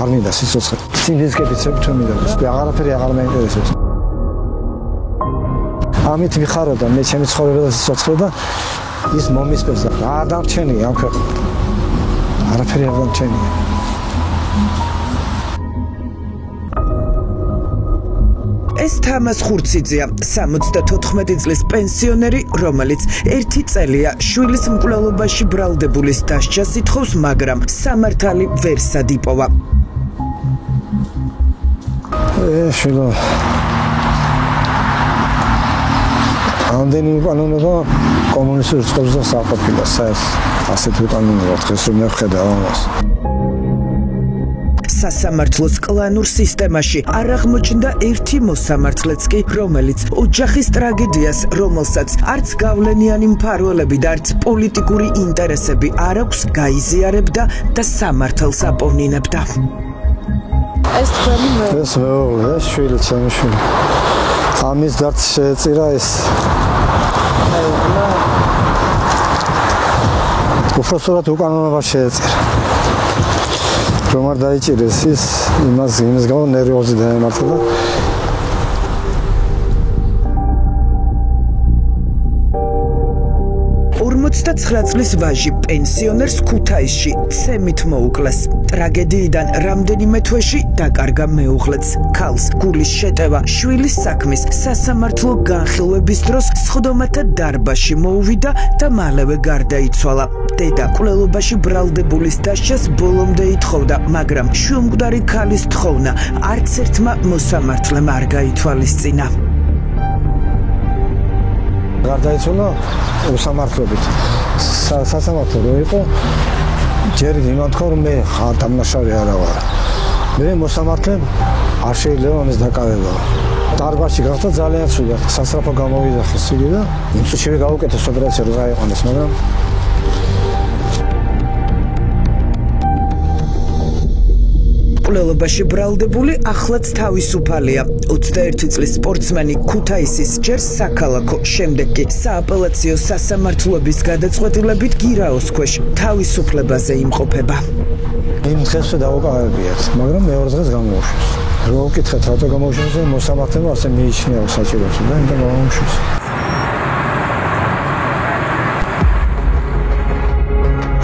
აღარ მინდა სიცოცხლე. სინდისკებით ჩემთვენია. აღარაფერი აღარ მეინტერესებს. ამით ვიხარო და მე ჩემი ცხოვრება და სიცოცხლე და ის მომისპეს და რა დამჩენია ამ ქვეყანაში. არაფერი არ დამჩენია. ეს თამაზ ხურციძეა 74 წლის პენსიონერი, რომელიც 1 წელია შვილის მკვლელობაში ბრალდებულის დასჯას ითხოვს, მაგრამ სამართალი ვერ სადიპოვა. შვილო ამდენი უკანონობა კომუნისტურ წყობზე საყოფილა ასეთ უკანონობა დღეს რომ მევხედავ ამას. სასამართლოს კლანურ სისტემაში არ აღმოჩნდა ერთი მოსამართლეც კი, რომელიც ოჯახის ტრაგედიას, რომელსაც არც გავლენიანი მფარველები და არც პოლიტიკური ინტერესები არ აქვს, გაიზიარებდა და სამართალს აპოვნინებდა. ეს მეუღლე, შვილი, ჩემი შვილი. ამის დარც შეეწირა ეს. უბრალოდ უკანონობა შეეწირა. რომ არ დაიჭირეს ის იმის გამო ნერვოზი დაემართა და 49 წლის ვაჟი პენსიონერს ქუთაისში ცემით მოუკლეს. ტრაგედიიდან რამდენიმე თვეში დაკარგა მეუღლეც. ქალს გულის შეტევა შვილის საქმის სასამართლო განხილვების დროს სხდომათა დარბაზში მოუვიდა და მალევე გარდაიცვალა. დედა მკვლელობაში ბრალდებულის დასჯას ბოლომდე ითხოვდა, მაგრამ შვილმკვდარი ქალის თხოვნა არც ერთმა მოსამართლემ არ გაითვალისწინა. გარდაიცვალა უსამართლობით. სასამართლო რო იყო, ჯერ იმათქო რომ მე ხატამნაშავე არა ვარ. მე მოსამართლემ არ შეიძლება ამის დაკავება. დარბაზში გახდა ძალიან ცუდი. სასწრაფო გამოვიდა ხსილი და იმ წუთში გავუკეთეს ოპერაცია რო გაიყვანეს, მაგრამ მკვლელობაში ბრალდებული ახლაც თავისუფალია. 21 წლის სპორტსმენი ქუთაისის ჯერ საქალაქო, შემდეგ კი სააპელაციო სასამართლოების გადაწყვეტილებით გირაოს ქვეშ თავისუფლებაზე იმყოფება. იმ დღესვე დაუკავებიათ, მაგრამ მეორე დღეს გამოუშვეს. რო ვკითხეთ რატო გამოუშვეს, მოსამართლემ ასე მიიჩნია საჭიროებს და იმდენ გამოუშვეს.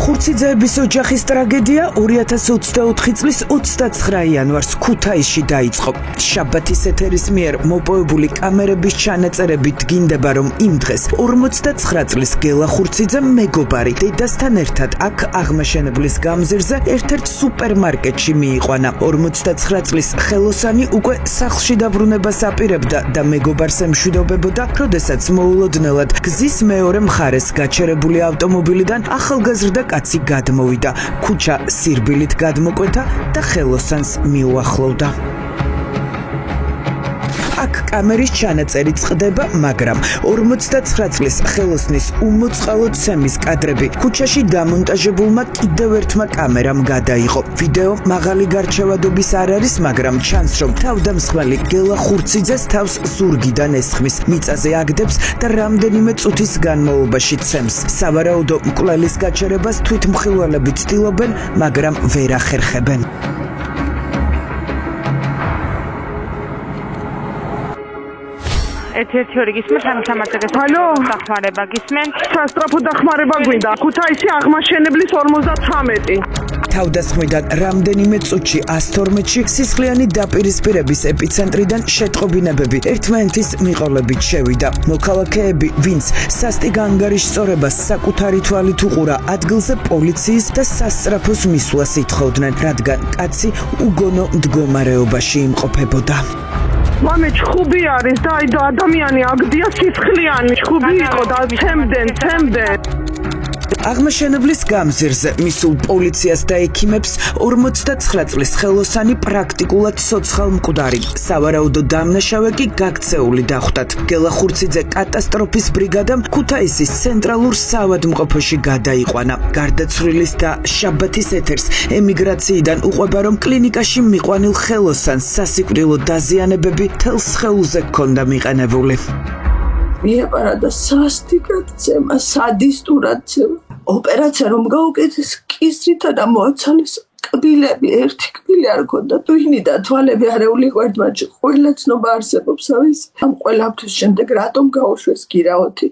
ხურციძეების ოჯახის ტრაგედია 2024 წლის 29 იანვარს ქუთაისში დაიწყო. შაბათის ეთერის მიერ მოპოვებული კამერების ჩანაწერებით დგინდება, რომ იმ დღეს 59 წლის გელა ხურციძემ მეგობარი დედასთან ერთად აქ აღმაშენებლის გამზირზე ერთ-ერთ სუპერმარკეტში მიიყვანა. 59 წლის ხელოსანი უკვე სახლში დაბრუნებას აპირებდა და მეგობარს ემშვიდობებოდა, როდესაც მოულოდნელად გზის მეორე მხარეს გაჩერებული ავტომობილიდან ახალგაზრდა კაცი გადმოვიდა. ქუჩა სირბილით გადმოკვეთა და ხელოსანს მიუახლოვდა. აქ კამერის ჩანაწერი წყდება, მაგრამ 59 წლის ხელოსნის უმოწყალო ცემის კადრები ქუჩაში დამონტაჟებულმა კიდევ ერთმა კამერამ გადაიღო. ვიდეო მაღალი გარჩევადობის არ არის, მაგრამ ჩანს, რომ თავდამსხმელი გელა ხურციძეს თავს ზურგიდან ესხმის, მიწაზე აგდებს და რამდენიმე წუთის განმავლობაში ცემს. სავარაუდო მკვლელის გაჩერებას თვითმხილველები ცდილობენ, მაგრამ ვერ ახერხებენ. ერთ-ერთი ორი გისმენთ, ანუ სამართლის დახმარება გისმენთ. სასტრაფო დახმარება გვინდა. ქუთაისში აღმაშენებლის 53. თავდასხმიდან რამდენიმე წუთში 112-ში სისხლიანი დაპირისპირების ეპიცენტრიდან შეტყობინებები ერთმანეთის მიყოლებით შევიდა. მოქალაქეები, ვინც სასტიკ ანგარიშწორებას საკუთარი თვალით უყურა, ადგილზე პოლიციის და სასწრაფოს მისვლას ითხოვდნენ, რადგან კაცი უგონო მდგომარეობაში იმყოფებოდა. მამე ჩხუბი არის და აი და ადამიანი აგდია სისხლიანი ჩხუბი იყო და ცემდნენ. აღმაშენებლის გამზირზე მისულ პოლიციას და ექიმებს 59 წლის ხელოსანი პრაქტიკულად სოციალ-მკვდარი. სავარაუდო დამნაშავე კი გაქცეული დახვდათ. გელა ხურციძე კატასტროფის ბრიგადამ ქუთაისის ცენტრალურ საავადმყოფოში გადაიყვანა. გარდაცვლილის და შაბათის ეთერს ემიგრაციიდან უყვება, რომ კლინიკაში მიყვანილ ხელოსანს სასიკვდილო დაზიანებები თელს სხეულზე ჰქონდა მიყენებული. მიეპარა და სასტიკად ცემა, სადისტურად ცემა. ოპერაცია რომ გაუკეთეს, კისრითა და მოაცალეს კბილები ერთი კბილი არ ქონდა ტვინი და თვალები არეული გვერდმაჩი ყველა ცნობა არსებობს ამის ამ ყველაფრის შემდეგ რატომ გაუშვეს გირაოთი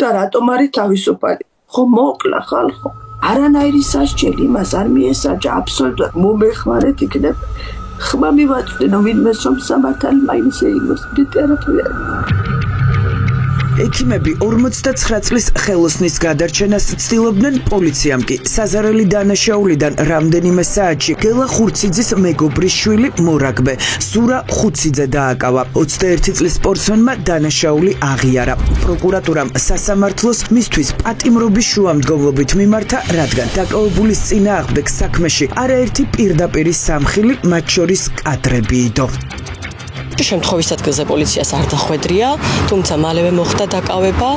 და რატომ არის თავისუფალი ხო მოკლა ხალხო არანაირი სასჯელი იმას არ მიესაჯა აბსოლუტურად მომეხმარეთ იქნებ ხმა მივაწვდენო ვინმეს რომ სამართალი მაინც ეიგოს მეტი არაფერი ექიმები 49 წლის ხელოსნის გადარჩენას ცდილობდნენ, პოლიციამ კი საზარელი დანაშაულიდან რამდენიმე საათში გელა ხურციძის მეგობრის შვილი მორაგბე სურა ხუციძე დააკავა. 21 წლის სპორტსმენმა დანაშაული აღიარა. პროკურატურამ სასამართლოს მისთვის პატიმრობის შუამდგომლობით მიმართა, რადგან დაკავებულის წინააღმდეგ საქმეში არაერთი პირდაპირი სამხილი, მათ შორის კადრები იდო. შემთხვევის ადგილზე პოლიციას არ დახვედრია, თუმცა მალევე მოხდა დაკავება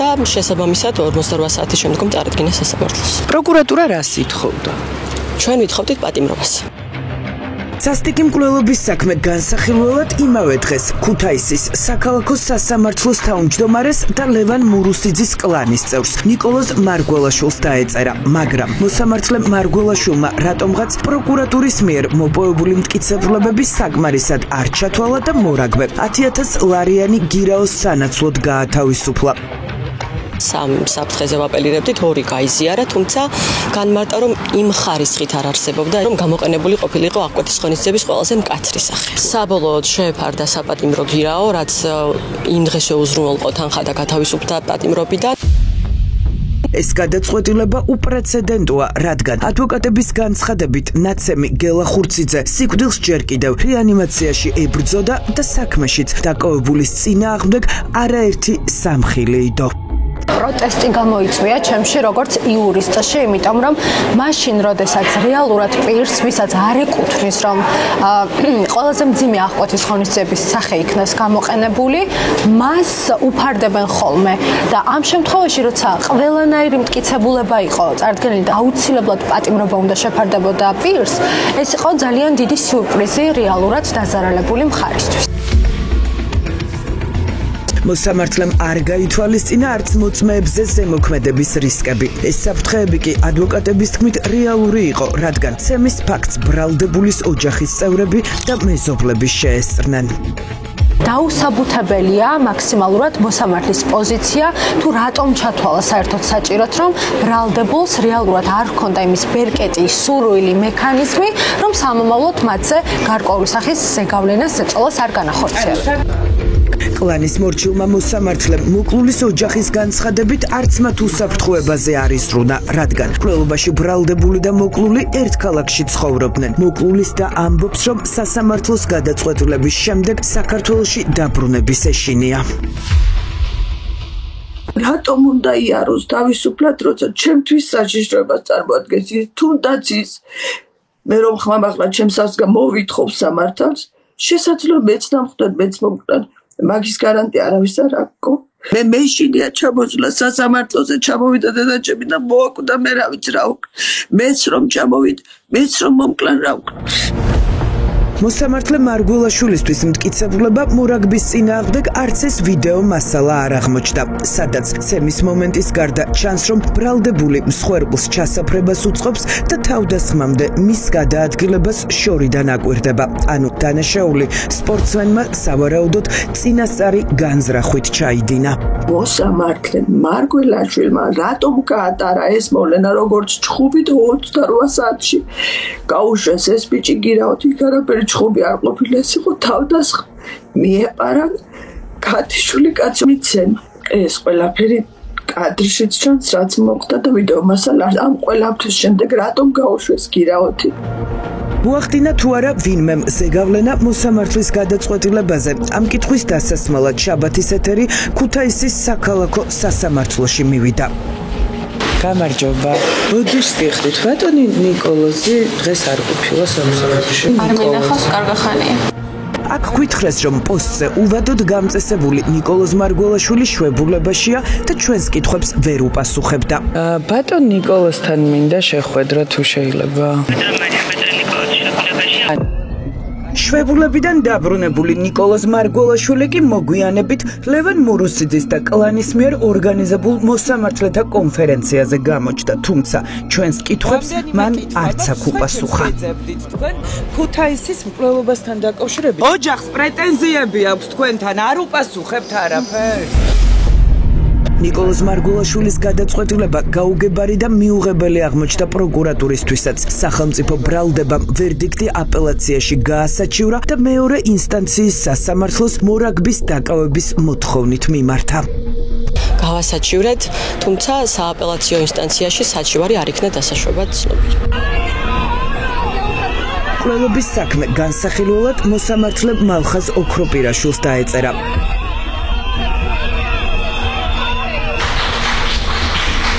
და შესაბამისად 48 საათის შემდგომ წარადგინეს სასამართლოს. პროკურატურა რას ითხოვდა? ჩვენ ვითხოვდით პატიმრობას. სასტიკი მკვლელობის საქმე განსახილველად იმავე დღეს ქუთაისის საქალაქო სასამართლოს თავმჯდომარეს და ლევან მურუსიძის კლანის წევრს ნიკოლოზ მარგველაშვილს დაეწერა, მაგრამ მოსამართლე მარგველაშვილმა რატომღაც პროკურატურის მიერ მოპოვებული მტკიცებულებები საკმარისად არ ჩათვალა და მორაგბე 10,000 ლარიანი გირაოს სანაცვლოდ გაათავისუფლა. სამ საფრთხეზე ვაპელირებდით, 2 გაიზიარა, თუმცა განმარტა, რომ იმ ხარისხით არ არსებობდა, რომ გამოყენებული ყოფილიყო აღკვეთის ღონისძიების ყველაზე მკაცრი სახე. საბოლოოდ შეეფარდა საპატიმრო გირაო, რაც იმ დღეს შეუზრუნველყო თანხა და გათავისუფლდა პატიმრობიდან. ეს გადაწყვეტილება უპრეცედენტოა, რადგან ადვოკატების განცხადებით ნაცემი გელა ხურციძე სიკვდილს ჯერ კიდევ რეანიმაციაში ებრძოდა და საქმეშიც დაკავებულის წინააღმდეგ არაერთი სამხილი იდო. პროტესტი გამოიწვია ჩემში როგორც იურისტში, იმიტომ რომ მაშინ, როდესაც რეალურად პირს, ვისაც არ ეკუთვნის, რომ ყველაზე მძიმე აღკვეთის ღონისძიების სახე იქნას გამოყენებული, მას უფარდებენ ხოლმე და ამ შემთხვევაში, როცა ყველანაირი მტკიცებულება იყო წარდგენილი და აუცილებლად პატიმრობა უნდა შეფარდებოდა პირს, ეს იყო ძალიან დიდი სიურპრიზი რეალურად დაზარალებული მხარისთვის. მოსამართლემ არ გაითვალისწინა არც მოწმეებზე ზემოქმედების რისკები. ეს საფრთხეები კი ადვოკატების თქმით რეალური იყო, რადგან ცემის ფაქტს ბრალდებულის ოჯახის წევრები და მეზობლები შეესწრნენ. დაუსაბუთებელია მაქსიმალურად მოსამართლის პოზიცია, თუ რატომ ჩათვალა საერთოდ საჭიროდ, რომ ბრალდებულს რეალურად არ ჰქონდა იმის ბერკეტი, სურვილი, მექანიზმი, რომ სამომავლოდ მათზე გარკვეული სახის ზეგავლენას ზეწოლას არ განახორციელებდა. კლანის მორჩილმა მოსამართლემ მოკლულის ოჯახის განცხადებით არც მათ უსაფრთხოებაზე არ ისრუნა, რადგან მკვლელობაში ბრალდებული და მოკლული ერთ ქალაქში ცხოვრობდნენ. მოკლულის და ამბობს, რომ სასამართლოს გადაწყვეტილების შემდეგ საქართველოში დაბრუნების ეშინია. რატომ უნდა იაროს თავისუფლად, როცა ჩემთვის საშიშროებას წარმოადგენს ის თუნდაც ის მე რომ ხმამაღლა ჩემს ასგა მოვითხოვ სამართალს, შესაძლოა მეც დამხვდეთ, მეც მომკვდარ. მაგის გარანტია არავის არ აქვს. მე მეშინია ჩამოძლა სასამართლოზე ჩამოვიდა დედაჩემი და მოაკვდა მე რა ვიცი რა ვქ. მეც რომ ჩამოვიდა, მეც რომ მომკლან რა ვქ. მოსამართლე მარგველაშვილისთვის მტკიცებულება მორაგბის წინააღმდეგ არც ეს ვიდეო მასალა არ აღმოჩნდა, სადაც ცემის მომენტის გარდა ჩანს, რომ ბრალდებული მსხვერპლს ჩასაფრებას უწყობს და თავდასხმამდე მის გადაადგილებას შორიდან აკვირდება. ანუ დანაშაული სპორტსმენმა სავარაუდოდ წინასწარი განზრახვით ჩაიდინა. მოსამართლე მარგველაშვილმა რატომ გაატარა ეს მოვლენა როგორც ჩხუბით 28 საათში? გაუშვეს ეს ბიჭი გირაოთი გარაბერი ჩხუბი არ ყოფილა, ეს იყო თავდასხმა. მიეპარა ქათიშვილი კაცი მიცემა. ეს ყველაფერი კადრშიც ჩანს, რაც მოხდა და ვიდეო მასალა ამ ყველაფრის შემდეგ რატომ გაუშვეს გირაოთი? მოახდინა თუ არა ვინმემ ზეგავლენა მოსამართლის გადაწყვეტილებაზე. ამ კითხვის დასასმელად შაბათის ეთერი ქუთაისის საქალაქო სასამართლოში მივიდა. გამარჯობა. ბოდიშ სტიხდით, ბატონი ნიკოლოზი დღეს არ ყოფილა სამსახურში. არ მინახავს, კარგახანია. აქ გითხრეს, რომ პოსტზე უვადოდ გამწესებული ნიკოლოზ მარგველაშვილი შვებულებაშია და ჩვენს კითხვებს ვერ უპასუხებდა. ბატონ ნიკოლოზთან მინდა შეხვედრა თუ შეიძლება. შვებულებიდან დაბრუნებული ნიკოლოზ მარგველაშვილი კი მოგვიანებით ლევან მურუსიძის და კლანის მიერ ორგანიზებულ მოსამართლეთა კონფერენციაზე გამოჩნდა, თუმცა ჩვენს კითხვებს მან არც აქ უპასუხა. ქუთაისის მკვლელობასთან დაკავშირებით ოჯახს პრეტენზიები აქვს თქვენთან, არ უპასუხებთ არაფერს. ნიკოლოზ მარგველაშვილის გადაწყვეტილება გაუგებარი და მიუღებელი აღმოჩნდა პროკურატურისთვისაც. სახელმწიფო ბრალდებამ ვერდიქტი აპელაციაში გაასაჩივრა და მეორე ინსტანციის სასამართლოს მორაგბის დაკავების მოთხოვნით მიმართა. გავასაჩივრეთ, თუმცა სააპელაციო ინსტანციაში საჩივარი არ იქნა დასაშვებად ცნობილი. მკვლელობის საქმე განსახილველად მოსამართლე მალხაზ ოქროპირაშვილს დაეწერა.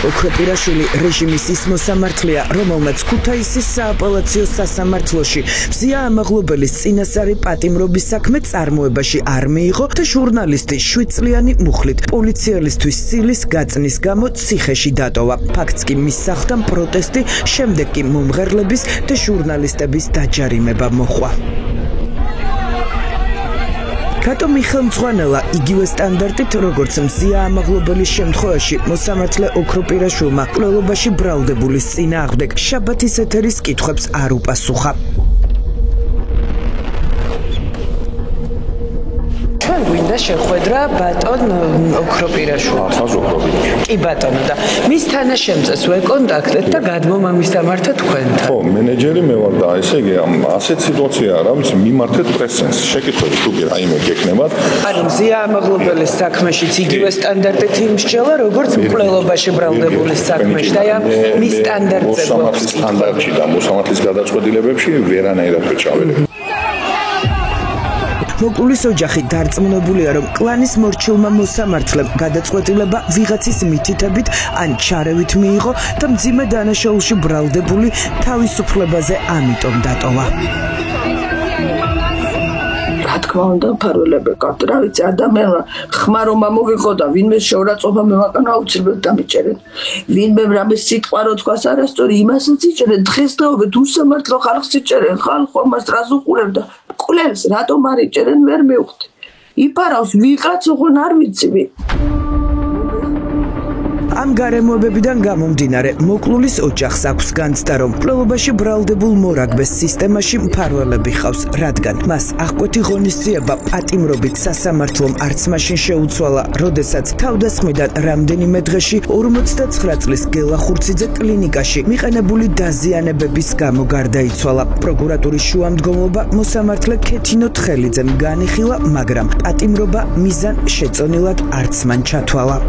ოქროპირაშვილი რეჟიმის ის მოსამართლეა, რომელმაც ქუთაისის სააპელაციო სასამართლოში მზია ამაღლობელის წინასწარი პატიმრობის საქმე წარმოებაში არ მიიღო და ჟურნალისტი 7 წლიანი მუხლით პოლიციელისთვის სილის გაწნის გამო ციხეში დატოვა. ფაქტს კი მისსახდა პროტესტი, შემდეგ კი მომღერლების და ჟურნალისტების დაჯარიმება მოჰყვა. რატომ მიხელმძღვანელა იგივე სტანდარტით, როგორც მზია ამაღლობელის შემთხვევაში მოსამართლე ოქროპირაშვილმა მკვლელობაში ბრალდებულის წინააღმდეგ შაბათის ეთერის კითხვებს არ უპასუხა. ჩვენ გვინდა შეხვედრა ბატონ ოქროპირაშვილთან. კი ბატონო, და მის თანაშემწეს ვეკონტაქტეთ და გადმომამის დამართა თქვენთან. ხო, მენეჯერი მე ვარ და ესე იგი ასეთ სიტუაცია არა, ვინც მიმართეთ პრესენს. შეკითხვები თუ კი რაიმე გექნებათ. ანუ მზია ამაღლობელის საქმეშიც იგივე სტანდარტით იმსჯელა, როგორც მკვლელობაში ბრალდებულის საქმეში და მის სტანდარტზე გვაქვს სტანდარტში და მოსამართლის გადაწყვეტილებებში ვერანაირად ვერ ჩავედი. მოკვლის ოჯახი დარწმუნებულია, რომ კლანის მორჩილმა მოსამართლემ გადაწყვეტილება ვიღაცის მითითებით ან ჩარევით მიიღო და მძიმე დანაშაულში ბრალდებული თავისუფლებაზე ამიტომ დატოვა. რა თქმა უნდა, მფარველები ყავთ, რა ვიცი, ადამიანმა ხმა რომ ამოვიღო და ვინმე შეურაცხყოფა მევაკანა აუცილებლად დამიჭერენ. ვინმე რამე სიტყვა რო თქვას არასწორი, იმასაც იჭერენ, დღესდღეობით უსამართლო ხალხს იჭერენ, ხალხო მას რას უყურებდა. მკვლელს რატომ არ იჭერენ, ვერ მივხვდი. იფარავს ვიღაც ოღონ არ ვიცი. ამ გარემოებებიდან გამომდინარე, მოკლულის ოჯახს აქვს განცდა, რომ მკვლელობაში ბრალდებულ მორაგბეს სისტემაში მფარველები ხავს, რადგან მას აღკვეთი ღონისძიება პატიმრობით სასამართლომ არც მაშინ შეუცვალა, როდესაც თავდასხმიდან რამდენიმე დღეში 59 წლის გელა ხურციძე კლინიკაში მიყენებული დაზიანებების გამო გარდაიცვალა. პროკურატურის შუამდგომლობა მოსამართლე ქეთინო თხელიძემ განიხილა, მაგრამ პატიმრობა მიზან შეწონილად არც მან ჩათვალა.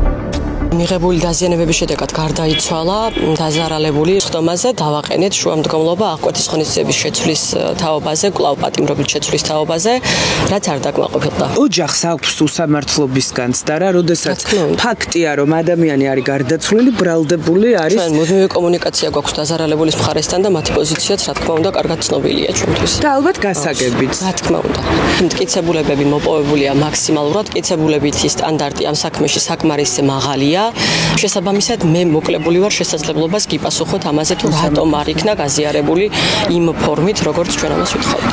მიღებული დაზიანებების შედეგად გარდაიცვალა, დაზარალებული ხდომაზე დავაყენეთ შუამდგომლობა აღკვეთის ღონისძიების შეცვლის თაობაზე, კვლავ პატიმრობით შეცვლის თაობაზე, რაც არ დაკმაყოფილდა. ოჯახს აქვს უსამართლობის განცდა, როდესაც ფაქტია, რომ ადამიანი არის გარდაცვლილი, ბრალდებული არის. ჩვენ მუდმივი კომუნიკაცია გვაქვს დაზარალებულის მხარესთან და მათი პოზიციაც, რა თქმა უნდა, კარგად ცნობილია ჩვენთვის. და ალბათ გასაგებიც. რა თქმა უნდა. მტკიცებულებები მოპოვებულია მაქსიმალურად, მტკიცებულებითი სტანდარტი ამ საქმეში საკმარისზე მაღალია. შესაბამისად, მე მოკლებული ვარ შესაძლებლობას გიპასუხოთ ამაზე, თუ რატომ არ იქნა გაზიარებული იმ ფორმით, როგორც ჩვენ ამას ვთხოვთ.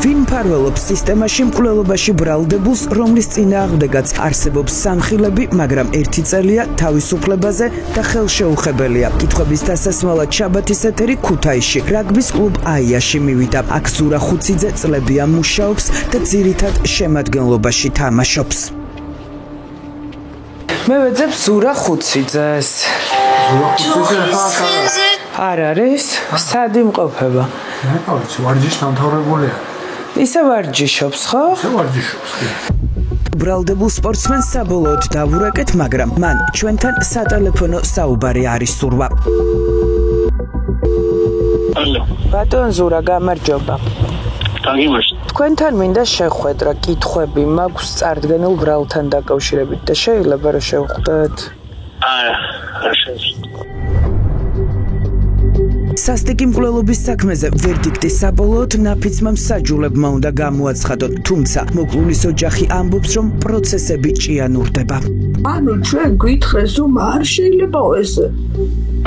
ვინ მფარველობს სისტემაში მკვლელობაში ბრალდებულს, რომლის წინააღმდეგაც არსებობს სამხილები, მაგრამ ერთი წელია თავისუფლებაზე და ხელშეუხებელია. კითხვების დასასმელად შაბათის ეთერი ქუთაისში რაგბის კლუბ აიაში მივიდა. აქ ზურა ხუციძე წლებია მუშაობს და ძირითად შემადგენლობაში თამაშობს. მე ვეძებ ზურა ხუციძეს. არ არის? სად იმყოფება? ვარჯიშ დამთავრებულია. ისე ვარჯიშობს, ხო? ისე ვარჯიშობს. ბრალდებულ სპორტსმენს საბოლოოდ დავურეკეთ, მაგრამ მან ჩვენთან სატელეფონო საუბარი არის სურვა. ალო. ბატონ ზურა, გამარჯობა. თქვენთან მინდა შეხვედრა, კითხვები მაქვს წარდგენილ ბრალთან დაკავშირებით და შეიძლება რომ შევხვდეთ? არა, არ შეიძლება. სასტიკი მკვლელობის საქმეზე ვერდიქტი საბოლოოდ ნაფიცმა მსაჯულებმა უნდა გამოაცხადონ, თუმცა მოკლულის ოჯახი ამბობს, რომ პროცესები ჭიანურდება. ანუ ჩვენ გვითხრეს, რომ არ შეიძლება ეს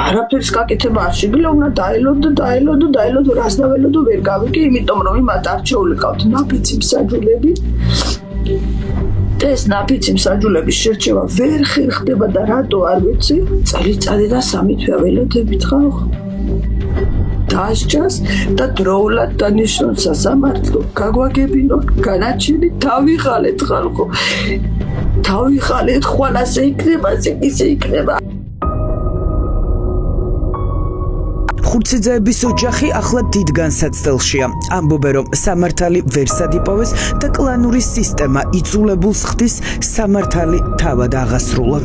არაფერს გაკეთება არ შეგიძლია, უნდა დაელოდო, რას დაველოდო ვერ გავიგე, იმიტომ რომ იმათ არჩეული ყავთ ნაფიცი მსაჯულები. ეს ნაფიცი მსაჯულების შერჩევა ვერ ხერხდება და რატო არ ვიცი, წელიწადი და 3 თვე ველოდებით ხალხ. დასჯას და დროულად დანიშნონ სასამართლო, გაგვაგებინოთ განაჩენი, დავიღალეთ ხალხო. დავიღალეთ, ხვალასე იქნება, ისე იქნება. ხურციძეების ოჯახი ახლა დიდ განსაცდელშია. ამბობენ, რომ სამართალი ვერსად იპოვეს და კლანური სისტემა იძულებულს ხდის სამართალი თავად აღასრულონ.